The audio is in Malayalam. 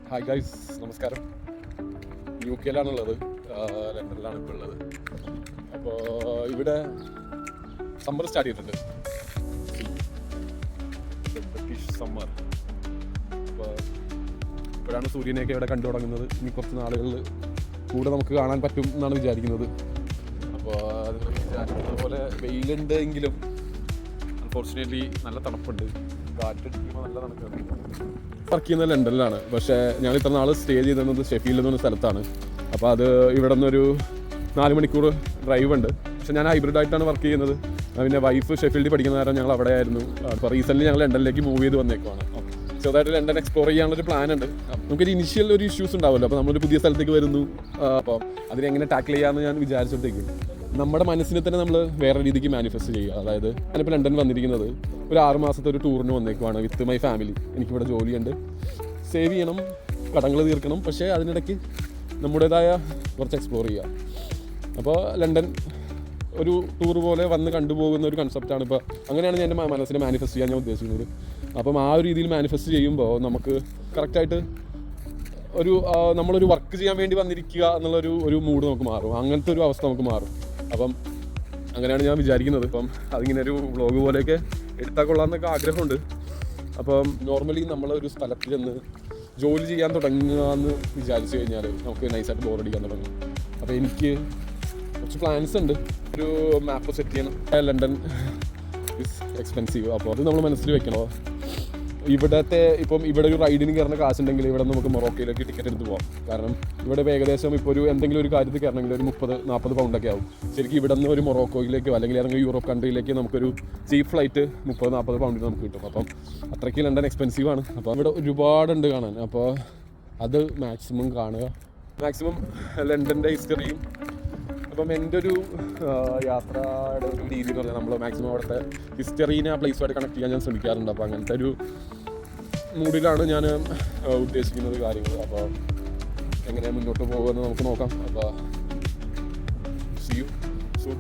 ഹായ് ഗൈസ്, നമസ്കാരം. UK ലാണുള്ളത്, ലണ്ടനിലാണ് ഇപ്പോൾ ഉള്ളത്. അപ്പോൾ ഇവിടെ സമ്മർ സ്റ്റാർട്ട് ചെയ്തിട്ടുണ്ട്, ബ്രിട്ടീഷ് സമ്മർ. അപ്പോൾ ഇപ്പോഴാണ് സൂര്യനെയൊക്കെ ഇവിടെ കണ്ടു തുടങ്ങുന്നത്. ഇനി കുറച്ച് നാളുകളിൽ കൂടെ നമുക്ക് കാണാൻ പറ്റും എന്നാണ് വിചാരിക്കുന്നത്. അപ്പോൾ അത് വിചാരിക്കുന്നത് പോലെ വെയിലുണ്ട് എങ്കിലും അൺഫോർച്ചുനേറ്റ്ലി നല്ല തണുപ്പുണ്ട്. കാറ്റടിക്കുമ്പോൾ നല്ല തണുപ്പാണ്. വർക്ക് ചെയ്യുന്നത് ലണ്ടനിലാണ്, പക്ഷേ ഞങ്ങൾ ഇത്ര നാൾ സ്റ്റേ ചെയ്തിരുന്നത് ഷെഫീൽഡ് എന്ന് പറഞ്ഞ സ്ഥലത്താണ്. അപ്പോൾ അത് ഇവിടെ നിന്നൊരു 4 മണിക്കൂർ ഡ്രൈവ് ഉണ്ട്. പക്ഷേ ഞാൻ ഹൈബ്രിഡായിട്ടാണ് വർക്ക് ചെയ്യുന്നത്. പിന്നെ വൈഫ് ഷെഫീൽഡിൽ പഠിക്കുന്ന നേരം ഞങ്ങൾ അവിടെ ആയിരുന്നു. അപ്പോൾ റീസെൻ്റ്ലി ഞങ്ങൾ ലണ്ടനിലേക്ക് മൂവ് ചെയ്ത് വന്നേക്കുവാണ്. ചെറുതായിട്ട് ലണ്ടൻ എക്സ്പ്ലോർ ചെയ്യാനുള്ളൊരു പ്ലാൻ ഉണ്ട്. നമുക്കൊരു ഇനിഷ്യൽ ഒരു ഇഷ്യൂസ് ഉണ്ടാവുമല്ലോ. അപ്പോൾ നമ്മളൊരു പുതിയ സ്ഥലത്തേക്ക് വരുന്നു. അപ്പോൾ അതിനെങ്ങനെ ടാക്കിൾ ചെയ്യാമെന്ന് ഞാൻ വിചാരിച്ചിട്ടേക്കും. നമ്മുടെ മനസ്സിനെ തന്നെ നമ്മൾ വേറെ രീതിക്ക് മാനിഫെസ്റ്റ് ചെയ്യുക. അതായത് ഞാനിപ്പോൾ ലണ്ടൻ വന്നിരിക്കുന്നത് ഒരു 6 മാസത്തെ ഒരു ടൂറിന് വന്നേക്കുവാണ് വിത്ത് മൈ ഫാമിലി. എനിക്കിവിടെ ജോലിയുണ്ട്, സേവ് ചെയ്യണം, കടങ്ങൾ തീർക്കണം, പക്ഷേ അതിനിടയ്ക്ക് നമ്മുടേതായ കുറച്ച് എക്സ്പ്ലോർ ചെയ്യുക. അപ്പോൾ ലണ്ടൻ ഒരു ടൂർ പോലെ വന്ന് കണ്ടുപോകുന്ന ഒരു കൺസെപ്റ്റാണ്. ഇപ്പോൾ അങ്ങനെയാണ് ഞാൻ എൻ്റെ മനസ്സിനെ മാനിഫെസ്റ്റ് ചെയ്യാൻ ഞാൻ ഉദ്ദേശിക്കുന്നത്. അപ്പം ആ ഒരു രീതിയിൽ മാനിഫെസ്റ്റ് ചെയ്യുമ്പോൾ നമുക്ക് കറക്റ്റായിട്ട് നമ്മളൊരു വർക്ക് ചെയ്യാൻ വേണ്ടി വന്നിരിക്കുക എന്നുള്ളൊരു മൂഡ് നമുക്ക് മാറും. അങ്ങനത്തെ ഒരു അവസ്ഥ നമുക്ക് മാറും. അപ്പം അങ്ങനെയാണ് ഞാൻ വിചാരിക്കുന്നത്. അപ്പം അതിങ്ങനെ ഒരു വ്ളോഗ് പോലെയൊക്കെ എടുത്താൽ കൊള്ളാമെന്നൊക്കെ ആഗ്രഹമുണ്ട്. അപ്പം നോർമലി നമ്മളൊരു സ്ഥലത്ത് ചെന്ന് ജോലി ചെയ്യാൻ തുടങ്ങുക എന്ന് വിചാരിച്ചു കഴിഞ്ഞാൽ നമുക്ക് നൈസായിട്ട് ബോറടിക്കാൻ തുടങ്ങും. അപ്പോൾ എനിക്ക് കുറച്ച് പ്ലാൻസ് ഉണ്ട്. ഒരു മാപ്പ് സെറ്റ് ചെയ്യണം. London is expensive. അപ്പോൾ അത് നമ്മൾ മനസ്സിൽ വെക്കണോ. ഇവിടെ ഒരു റൈഡിന് കയറുന്ന കാശുണ്ടെങ്കിൽ ഇവിടെ നമുക്ക് മൊറോക്കോയിലേക്ക് ടിക്കറ്റ് എടുത്ത് പോകാം. കാരണം ഇവിടെ ഏകദേശം ഇപ്പോൾ എന്തെങ്കിലും ഒരു കാര്യത്തിൽ കയറണമെങ്കിൽ ഒരു 30-40 പൗണ്ടൊക്കെ ആവും. ശരിക്കും ഇവിടെ നിന്ന് ഒരു മൊറോക്കോയിലേക്കോ അല്ലെങ്കിൽ ഏതെങ്കിലും യൂറോപ്പ് കൺട്രിയിലേക്ക് നമുക്കൊരു ചീപ്പ് ഫ്ലൈറ്റ് 30-40 പൗണ്ടിൽ നമുക്ക് കിട്ടും. അപ്പം അത്രയ്ക്ക് ലണ്ടൻ എക്സ്പെൻസീവ് ആണ്. അപ്പോൾ ഇവിടെ ഒരുപാടുണ്ട് കാണാൻ. അപ്പോൾ അത് മാക്സിമം കാണുക, മാക്സിമം ലണ്ടൻ്റെ ഹിസ്റ്ററിയും. അപ്പം എൻ്റെ ഒരു യാത്രയുടെ ഒരു രീതി എന്ന് പറഞ്ഞാൽ നമ്മൾ മാക്സിമം അവിടുത്തെ ഹിസ്റ്ററീനെ ആ പ്ലേസുമായിട്ട് കണക്ട് ചെയ്യാൻ ഞാൻ ശ്രമിക്കാറുണ്ട്. അപ്പോൾ അങ്ങനത്തെ ഒരു മൂഡിലാണ് ഞാൻ ഉദ്ദേശിക്കുന്നത് കാര്യങ്ങൾ. അപ്പോൾ എങ്ങനെ മുന്നോട്ട് പോകുമെന്ന് നമുക്ക് നോക്കാം. അപ്പോൾ see you soon.